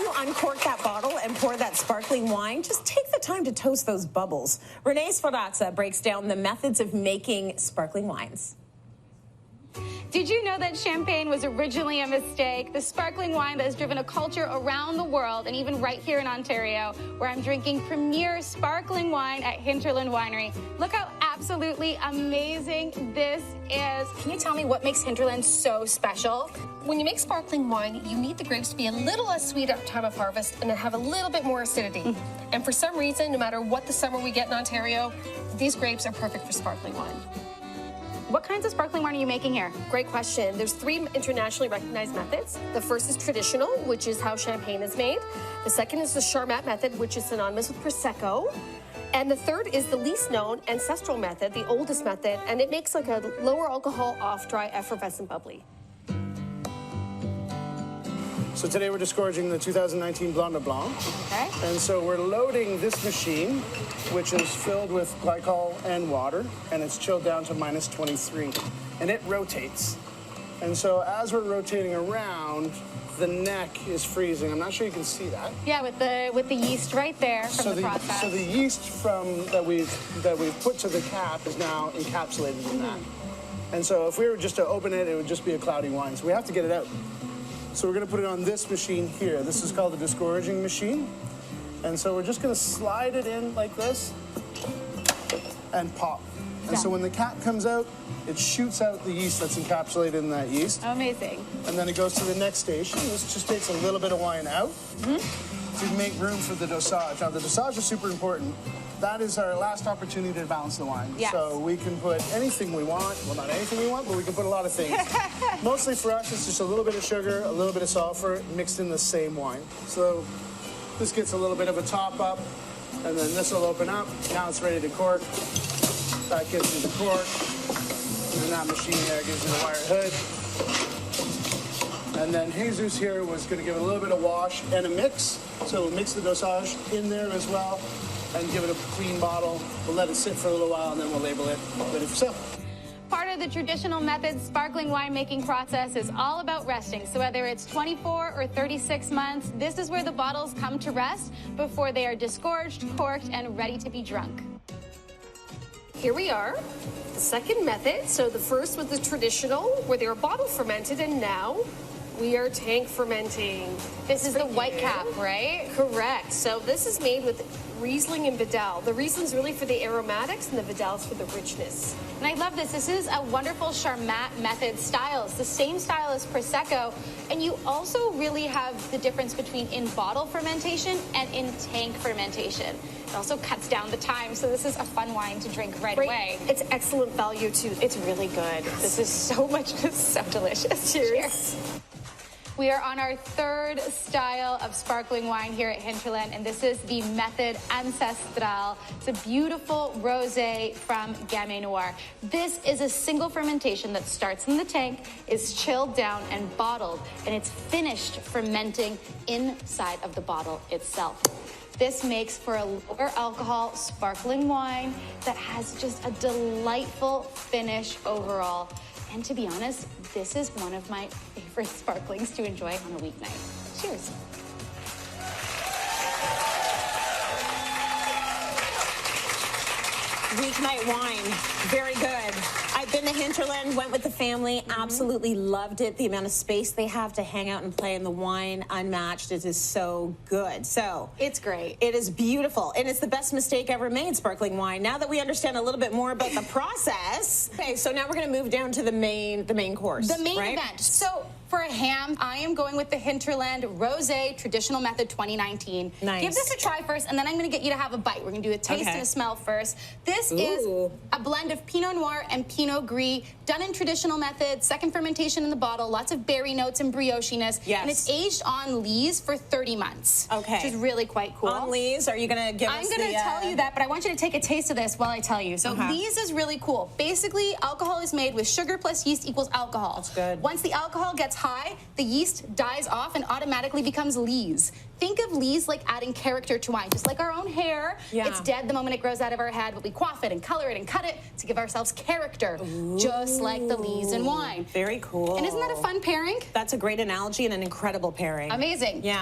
you uncork that bottle and pour that sparkling wine, just take the time to toast those bubbles. Renee Sforazza breaks down the methods of making sparkling wines. Did you know that champagne was originally a mistake? The sparkling wine that has driven a culture around the world, and even right here in Ontario, where I'm drinking premier sparkling wine at Hinterland Winery. Look how absolutely amazing this is. Can you tell me what makes Hinterland so special? When you make sparkling wine, you need the grapes to be a little less sweet at time of harvest and then have a little bit more acidity. And for some reason, no matter what the summer we get in Ontario, these grapes are perfect for sparkling wine. What kinds of sparkling wine are you making here? Great question. There's 3 internationally recognized methods. The first is traditional, which is how champagne is made. The second is the Charmat method, which is synonymous with Prosecco. And the third is the least known ancestral method, the oldest method, and it makes like a lower alcohol, off-dry, effervescent bubbly. So today we're disgorging the 2019 Blanc de Blanc. Okay. And so we're loading this machine, which is filled with glycol and water, and it's chilled down to minus 23. And it rotates. And so as we're rotating around, the neck is freezing. I'm not sure you can see that. Yeah, with the yeast right there from the process. So the yeast that we've put to the cap is now encapsulated in that. And so if we were just to open it, it would just be a cloudy wine. So we have to get it out. So we're going to put it on this machine here. This is called the disgorging machine. And so we're just going to slide it in like this and pop. And so when the cap comes out, it shoots out the yeast that's encapsulated in that yeast. Amazing. And then it goes to the next station. This just takes a little bit of wine out to make room for the dosage. Now, the dosage is super important. That is our last opportunity to balance the wine. Yes. So we can put anything we want. Well, not anything we want, but we can put a lot of things. Mostly for us, it's just a little bit of sugar, a little bit of sulfur mixed in the same wine. So this gets a little bit of a top up, and then this will open up. Now it's ready to cork. That gives you the cork. And that machine there gives you the wire hood. And then Jesus here was going to give it a little bit of wash and a mix. So we'll mix the dosage in there as well and give it a clean bottle. We'll let it sit for a little while and then we'll label it ready for sale. Part of the traditional method sparkling wine making process is all about resting. So whether it's 24 or 36 months, this is where the bottles come to rest before they are disgorged, corked, and ready to be drunk. Here we are, the second method. So the first was the traditional, where they were bottle fermented, and now we are tank fermenting. This is the white cap, right? Correct. So this is made with Riesling and Vidal. The Riesling's really for the aromatics and the Vidal's for the richness. And I love this. This is a wonderful Charmat method style. It's the same style as Prosecco. And you also really have the difference between in-bottle fermentation and in tank fermentation. It also cuts down the time, so this is a fun wine to drink right away. It's excellent value, too. It's really good. This is so delicious. Cheers. We are on our third style of sparkling wine here at Hinterland, and this is the Method Ancestral. It's a beautiful rosé from Gamay Noir. This is a single fermentation that starts in the tank, is chilled down and bottled, and it's finished fermenting inside of the bottle itself. This makes for a lower alcohol sparkling wine that has just a delightful finish overall. And to be honest, this is one of my favorite sparklings to enjoy on a weeknight. Cheers. Weeknight wine, very good. I've been to Hinterland, went with the family, absolutely loved it. The amount of space they have to hang out and play in the wine, unmatched. It is so good. So it's great. It is beautiful, and it's the best mistake ever made, sparkling wine. Now that we understand a little bit more about the process, okay, so now we're going to move down to the main course. The main event. So for a ham, I am going with the Hinterland Rosé Traditional Method 2019. Nice. Give this a try first, and then I'm going to get you to have a bite. We're going to do a taste and a smell first. This is a blend of Pinot Noir and Pinot Gris, done in traditional method, second fermentation in the bottle, lots of berry notes and brioche-ness. Yes. And it's aged on lees for 30 months. Okay. Which is really quite cool. On lees, are you going to give us I'm going to tell you that, but I want you to take a taste of this while I tell you. So lees is really cool. Basically, alcohol is made with sugar plus yeast equals alcohol. That's good. Once the alcohol gets high, the yeast dies off and automatically becomes lees. Think of lees like adding character to wine, just like our own hair. Yeah. It's dead the moment it grows out of our head, but we quaff it and color it and cut it to give ourselves character, just like the lees in wine. Very cool. And isn't that a fun pairing? That's a great analogy and an incredible pairing. Amazing. Yeah.